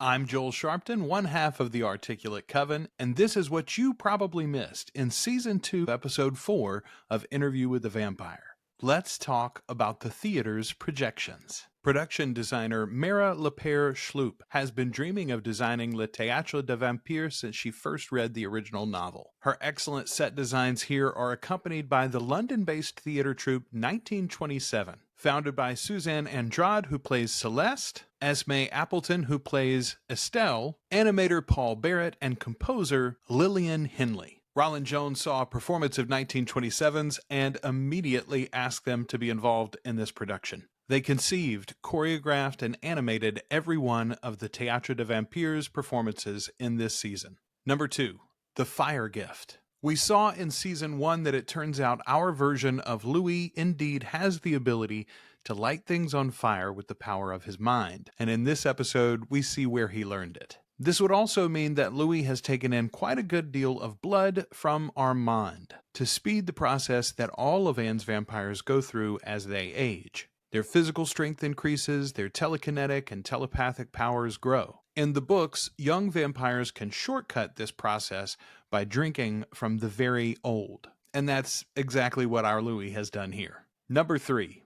I'm Joel Sharpton, one half of the Articulate Coven, and this is what you probably missed in Season 2, Episode 4 of Interview with the Vampire. Let's talk about the theater's projections. Production designer Mara Lepere-Schloop has been dreaming of designing Le Théâtre des Vampires since she first read the original novel. Her excellent set designs here are accompanied by the London-based theater troupe 1927, founded by Suzanne Andrade, who plays Celeste, Esme Appleton, who plays Estelle, animator Paul Barrett, and composer Lillian Henley. Roland Jones saw a performance of 1927's and immediately asked them to be involved in this production. They conceived, choreographed, and animated every one of the Théâtre des Vampires performances in this season. Number 2, The Fire Gift. We saw in Season 1 that it turns out our version of Louis indeed has the ability to light things on fire with the power of his mind, and in this episode we see where he learned it. This would also mean that Louis has taken in quite a good deal of blood from Armand to speed the process that all of Anne's vampires go through as they age. Their physical strength increases, their telekinetic and telepathic powers grow. In the books, young vampires can shortcut this process by drinking from the very old. And that's exactly what our Louis has done here. Number 3.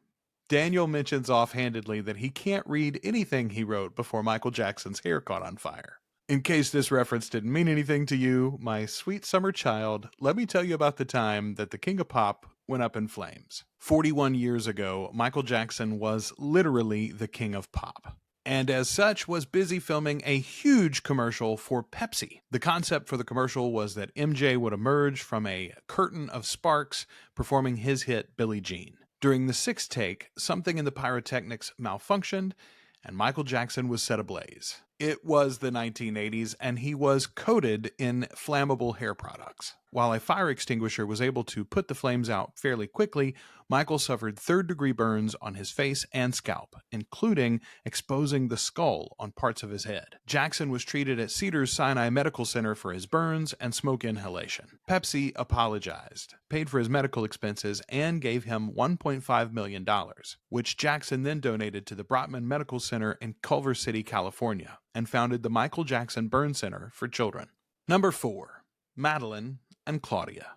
Daniel mentions offhandedly that he can't read anything he wrote before Michael Jackson's hair caught on fire. In case this reference didn't mean anything to you, my sweet summer child, let me tell you about the time that the King of Pop went up in flames. 41 years ago, Michael Jackson was literally the King of Pop, and as such was busy filming a huge commercial for Pepsi. The concept for the commercial was that MJ would emerge from a curtain of sparks performing his hit Billie Jean. During the 6th take, something in the pyrotechnics malfunctioned, and Michael Jackson was set ablaze. It was the 1980s, and he was coated in flammable hair products. While a fire extinguisher was able to put the flames out fairly quickly, Michael suffered 3rd-degree burns on his face and scalp, including exposing the skull on parts of his head. Jackson was treated at Cedars-Sinai Medical Center for his burns and smoke inhalation. Pepsi apologized, paid for his medical expenses, and gave him $1.5 million, which Jackson then donated to the Brotman Medical Center in Culver City, California, and founded the Michael Jackson Burn Center for Children. Number 4. Madeline and Claudia.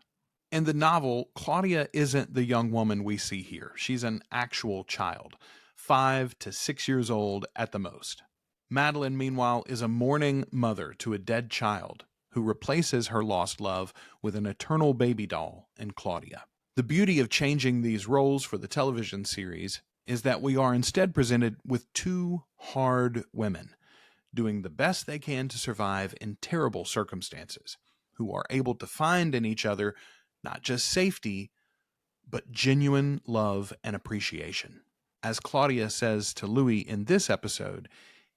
In the novel, Claudia isn't the young woman we see here. She's an actual child, 5 to 6 years old at the most. Madeline, meanwhile, is a mourning mother to a dead child who replaces her lost love with an eternal baby doll in Claudia. The beauty of changing these roles for the television series is that we are instead presented with 2 hard women doing the best they can to survive in terrible circumstances, who are able to find in each other not just safety, but genuine love and appreciation. As Claudia says to Louis in this episode,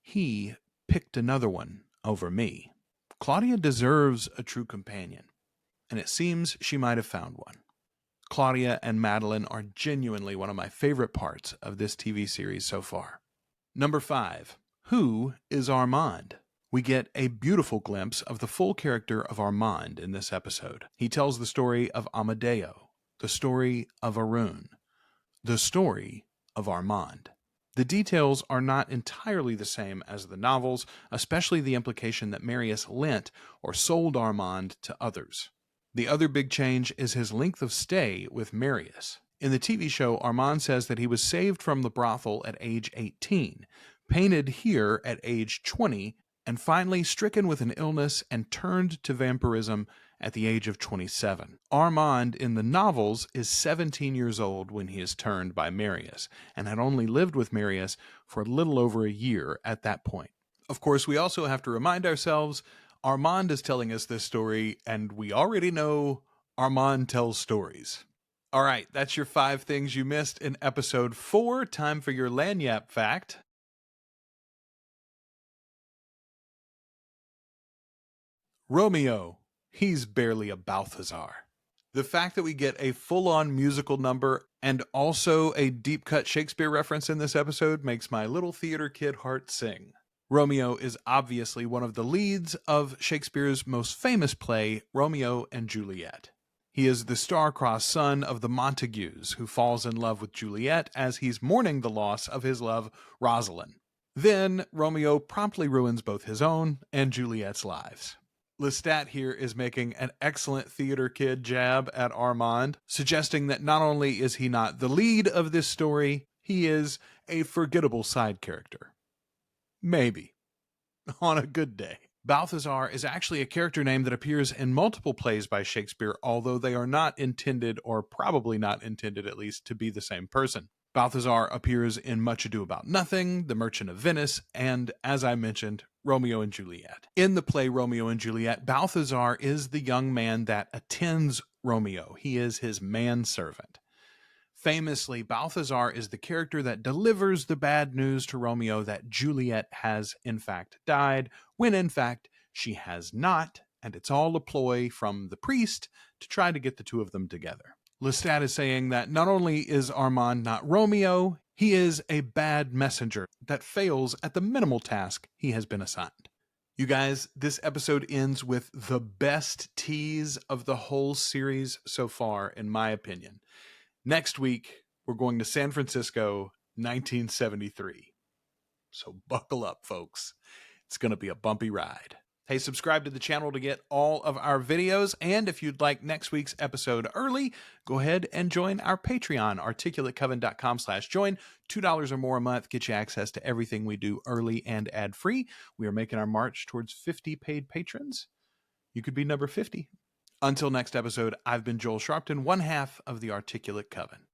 he picked another one over me. Claudia deserves a true companion, and it seems she might have found one. Claudia and Madeline are genuinely one of my favorite parts of this TV series so far. Number 5. Who is Armand? We get a beautiful glimpse of the full character of Armand in this episode. He tells the story of Amadeo, the story of Arun, the story of Armand. The details are not entirely the same as the novels, especially the implication that Marius lent or sold Armand to others. The other big change is his length of stay with Marius. In the TV show, Armand says that he was saved from the brothel at age 18, painted here at age 20, and finally stricken with an illness and turned to vampirism at the age of 27. Armand in the novels is 17 years old when he is turned by Marius, and had only lived with Marius for a little over a year at that point. Of course, we also have to remind ourselves Armand is telling us this story, and we already know Armand tells stories. All right, that's your 5 things you missed in episode 4. Time for your Lagniappe fact. Romeo, he's barely a Balthazar. The fact that we get a full-on musical number and also a deep-cut Shakespeare reference in this episode makes my little theater kid heart sing. Romeo is obviously one of the leads of Shakespeare's most famous play, Romeo and Juliet. He is the star-crossed son of the Montagues, who falls in love with Juliet as he's mourning the loss of his love, Rosalind. Then Romeo promptly ruins both his own and Juliet's lives. Lestat here is making an excellent theater kid jab at Armand, suggesting that not only is he not the lead of this story, he is a forgettable side character. Maybe. On a good day. Balthazar is actually a character name that appears in multiple plays by Shakespeare, although they are not intended, or probably not intended at least, to be the same person. Balthazar appears in Much Ado About Nothing, The Merchant of Venice, and, as I mentioned, Romeo and Juliet. In the play Romeo and Juliet, Balthazar is the young man that attends Romeo. He is his manservant. Famously, Balthazar is the character that delivers the bad news to Romeo that Juliet has in fact died, when in fact she has not, and it's all a ploy from the priest to try to get the two of them together. Lestat is saying that not only is Armand not Romeo, he is a bad messenger that fails at the minimal task he has been assigned. You guys, this episode ends with the best tease of the whole series so far, in my opinion. Next week, we're going to San Francisco, 1973. So buckle up, folks. It's going to be a bumpy ride. Hey, subscribe to the channel to get all of our videos. And if you'd like next week's episode early, go ahead and join our Patreon, articulatecoven.com/join. $2 or more a month gets you access to everything we do early and ad-free. We are making our march towards 50 paid patrons. You could be number 50. Until next episode, I've been Joel Sharpton, one half of the Articulate Coven.